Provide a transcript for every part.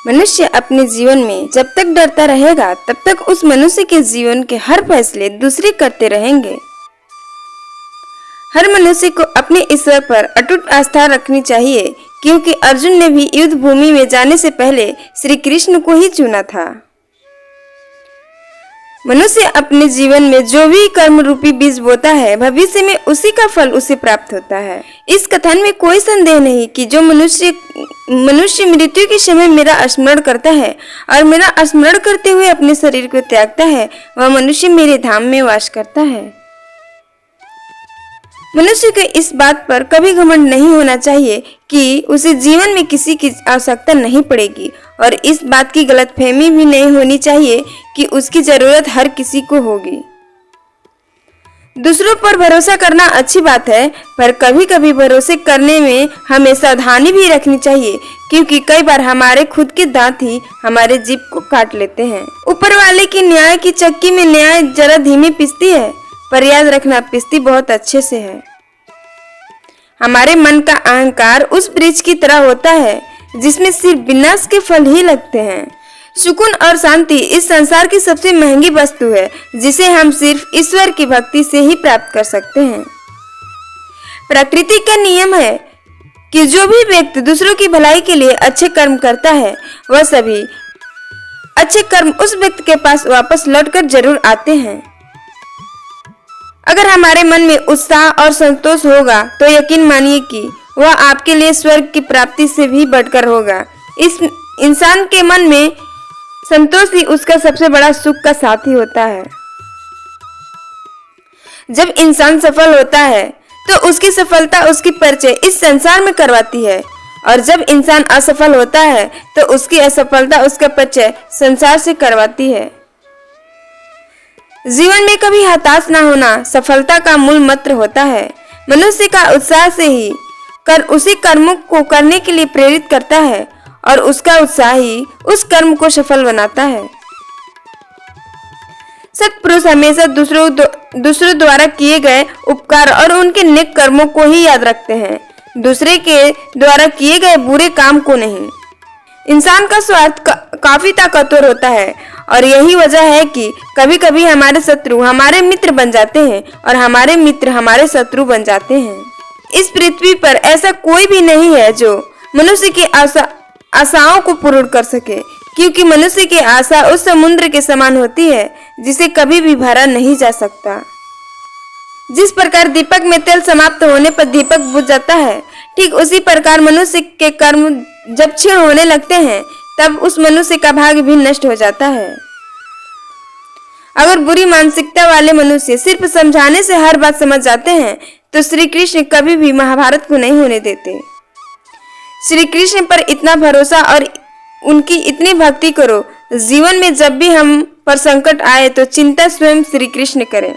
मनुष्य अपने जीवन में जब तक डरता रहेगा तब तक उस मनुष्य के जीवन के हर फैसले दूसरे करते रहेंगे। हर मनुष्य को अपने ईश्वर पर अटूट आस्था रखनी चाहिए, क्योंकि अर्जुन ने भी युद्ध भूमि में जाने से पहले श्री कृष्ण को ही चुना था। मनुष्य अपने जीवन में जो भी कर्म रूपी बीज बोता है, भविष्य में उसी का फल उसे प्राप्त होता है। इस कथन में कोई संदेह नहीं कि जो मनुष्य मृत्यु के समय मेरा स्मरण करता है और मेरा स्मरण करते हुए अपने शरीर को त्यागता है, वह मनुष्य मेरे धाम में वास करता है। मनुष्य को इस बात पर कभी घमंड नहीं होना चाहिए कि उसे जीवन में किसी की आवश्यकता नहीं पड़ेगी, और इस बात की गलतफहमी भी नहीं होनी चाहिए कि उसकी जरूरत हर किसी को होगी। दूसरों पर भरोसा करना अच्छी बात है, पर कभी कभी भरोसे करने में हमें सावधानी भी रखनी चाहिए, क्योंकि कई बार हमारे खुद के दांत ही हमारे जीभ को काट लेते हैं। ऊपर वाले की न्याय की चक्की में न्याय जरा धीमी पिसती है, पर याद रखना पिसती बहुत अच्छे से है। हमारे मन का अहंकार उस वृक्ष की तरह होता है जिसमें सिर्फ विनाश के फल ही लगते हैं। सुकून और शांति इस संसार की सबसे महंगी वस्तु है, जिसे हम सिर्फ ईश्वर की भक्ति से ही प्राप्त कर सकते हैं। प्रकृति का नियम है कि जो भी व्यक्ति दूसरों की भलाई के लिए अच्छे कर्म करता है, वह सभी अच्छे कर्म उस व्यक्ति के पास वापस लौटकर जरूर आते हैं। अगर हमारे मन में उत्साह और संतोष होगा तो यकीन मानिए कि वह आपके लिए स्वर्ग की प्राप्ति से भी बढ़कर होगा। इस इंसान के मन में संतोष ही उसका सबसे बड़ा सुख का साथी होता है। जब इंसान सफल होता है तो उसकी सफलता उसकी परिचय इस संसार में करवाती है, और जब इंसान असफल होता है तो उसकी असफलता उसका परिचय संसार से करवाती है। जीवन में कभी हताश ना होना सफलता का मूल मंत्र होता है। मनुष्य का उत्साह से ही उसी कर्मों को करने के लिए प्रेरित करता है, और उसका उत्साह ही उस कर्म को सफल बनाता है। सत्पुरुष हमेशा दूसरों द्वारा किए गए उपकार और उनके नेक कर्मों को ही याद रखते हैं, दूसरे के द्वारा किए गए बुरे काम को नहीं। इंसान का स्वार्थ काफी ताकतवर होता है, और यही वजह है कि कभी कभी हमारे शत्रु हमारे मित्र बन जाते हैं और हमारे मित्र हमारे शत्रु बन जाते हैं। इस पृथ्वी पर ऐसा कोई भी नहीं है जो मनुष्य की आशाओं को पूर्ण कर सके, क्योंकि मनुष्य की आशा उस समुद्र के समान होती है जिसे कभी भी भरा नहीं जा सकता। जिस प्रकार दीपक में तेल समाप्त होने पर दीपक बुझ जाता है, ठीक उसी प्रकार मनुष्य के कर्म जब क्षीण होने लगते हैं तब उस मनुष्य का भाग्य भी नष्ट हो जाता है। अगर बुरी मानसिकता वाले मनुष्य सिर्फ समझाने से हर बात समझ जाते हैं तो श्री कृष्ण कभी भी महाभारत को नहीं होने देते। श्री कृष्ण पर इतना भरोसा और उनकी इतनी भक्ति करो, जीवन में जब भी हम पर संकट आए तो चिंता स्वयं श्री कृष्ण करें।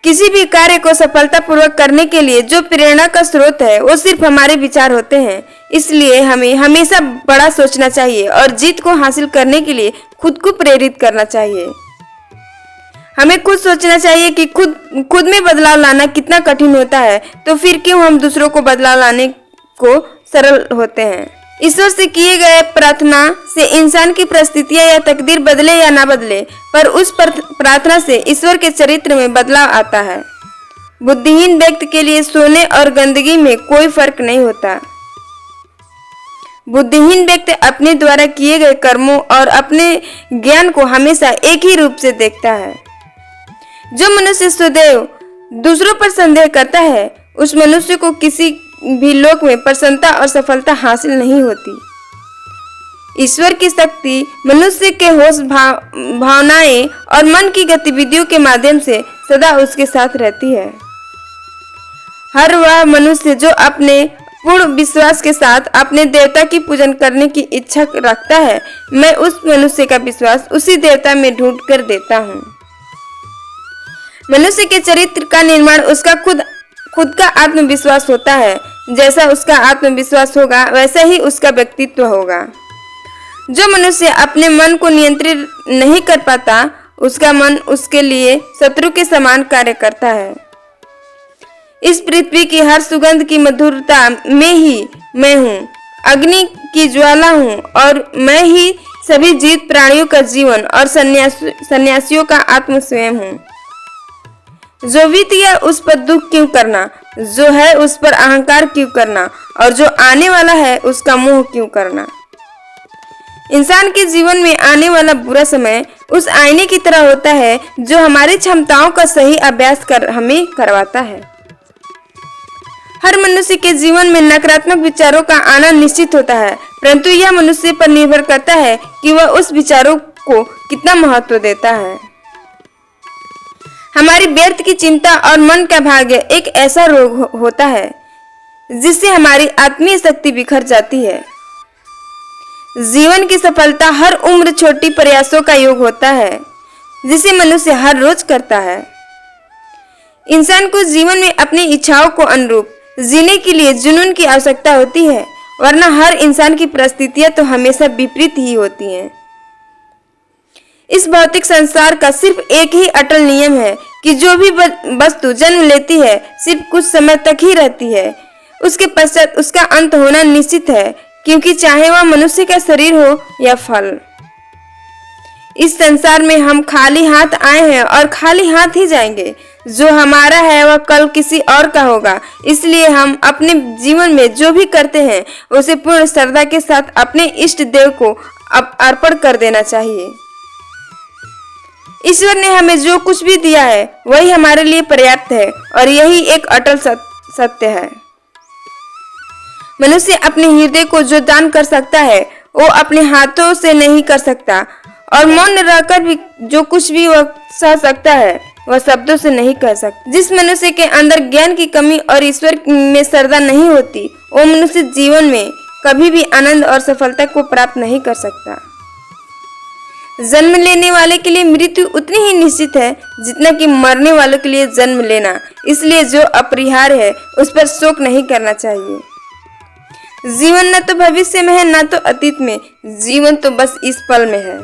किसी भी कार्य को सफलतापूर्वक करने के लिए जो प्रेरणा का स्रोत है वो सिर्फ हमारे विचार होते हैं, इसलिए हमें हमेशा बड़ा सोचना चाहिए और जीत को हासिल करने के लिए खुद को प्रेरित करना चाहिए। हमें खुद सोचना चाहिए कि खुद में बदलाव लाना कितना कठिन होता है, तो फिर क्यों हम दूसरों को बदलाव लाने को सरल होते हैं। ईश्वर से किए गए प्रार्थना से इंसान की परिस्थितियां या तकदीर बदले या ना बदले, पर उस प्रार्थना से ईश्वर के चरित्र में बदलाव आता है। बुद्धिहीन व्यक्ति के लिए सोने और गंदगी में कोई फर्क नहीं होता। बुद्धिहीन व्यक्ति अपने द्वारा किए गए कर्मों और अपने ज्ञान को हमेशा एक ही रूप से देखता है। जो मनुष्य सदैव दूसरों पर संदेह करता है, उस मनुष्य को किसी भी लोक में प्रसन्नता और सफलता हासिल नहीं होती। ईश्वर की शक्ति मनुष्य के होश भावनाएं और मन की गतिविधियों के माध्यम से सदा उसके साथ रहती है। हर वह मनुष्य जो अपने पूर्ण विश्वास के साथ अपने देवता की पूजन करने की इच्छा रखता है, मैं उस मनुष्य का विश्वास उसी देवता में ढूंढ कर देता हूँ। मनुष्य के चरित्र का निर्माण उसका खुद का आत्मविश्वास होता है। जैसा उसका आत्मविश्वास होगा वैसा ही उसका व्यक्तित्व होगा। जो मनुष्य अपने मन को नियंत्रित नहीं कर पाता, उसका मन उसके लिए शत्रु के समान कार्य करता है। इस पृथ्वी की हर सुगंध की मधुरता में ही मैं हूँ। अग्नि की ज्वाला हूँ और मैं ही सभी जीवित प्राणियों का जीवन और सन्यासियों का आत्म स्वयं हूँ। जो बीत गया उस पर दुख क्यों करना, जो है उस पर अहंकार क्यों करना, और जो आने वाला है उसका मोह क्यों करना। इंसान के जीवन में आने वाला बुरा समय उस आईने की तरह होता है जो हमारी क्षमताओं का सही अभ्यास कर हमें करवाता है। हर मनुष्य के जीवन में नकारात्मक विचारों का आना निश्चित होता है, परंतु यह मनुष्य पर निर्भर करता है कि वह उस विचारों को कितना महत्व देता है। हमारी व्यर्थ की चिंता और मन का भाग्य एक ऐसा रोग होता है जिससे हमारी आत्मीय शक्ति बिखर जाती है। जीवन की सफलता हर उम्र छोटी प्रयासों का योग होता है जिसे मनुष्य हर रोज करता है। इंसान को जीवन में अपनी इच्छाओं को अनुरूप जीने के लिए जुनून की आवश्यकता होती है, वरना हर इंसान की परिस्थितियां तो हमेशा विपरीत ही होती हैं। इस भौतिक संसार का सिर्फ एक ही अटल नियम है कि जो भी वस्तु जन्म लेती है सिर्फ कुछ समय तक ही रहती है, उसके पश्चात उसका अंत होना निश्चित है, क्योंकि चाहे वह मनुष्य का शरीर हो या फल। इस संसार में हम खाली हाथ आए हैं और खाली हाथ ही जाएंगे। जो हमारा है वह कल किसी और का होगा, इसलिए हम अपने जीवन में जो भी करते हैं उसे पूर्ण श्रद्धा के साथ अपने इष्ट देव को अर्पण कर देना चाहिए। ईश्वर ने हमें जो कुछ भी दिया है वही हमारे लिए पर्याप्त है और यही एक अटल सत्य है। मनुष्य अपने हृदय को जो दान कर सकता है वो अपने हाथों से नहीं कर सकता, और मौन रहकर भी जो कुछ भी वह सह सकता है वह शब्दों से नहीं कह सकता। जिस मनुष्य के अंदर ज्ञान की कमी और ईश्वर में श्रद्धा नहीं होती, वो मनुष्य जीवन में कभी भी आनंद और सफलता को प्राप्त नहीं कर सकता। जन्म लेने वाले के लिए मृत्यु उतनी ही निश्चित है जितना कि मरने वालों के लिए जन्म लेना, इसलिए जो अपरिहार्य है उस पर शोक नहीं करना चाहिए। जीवन न तो भविष्य में है न तो अतीत में, जीवन तो बस इस पल में है।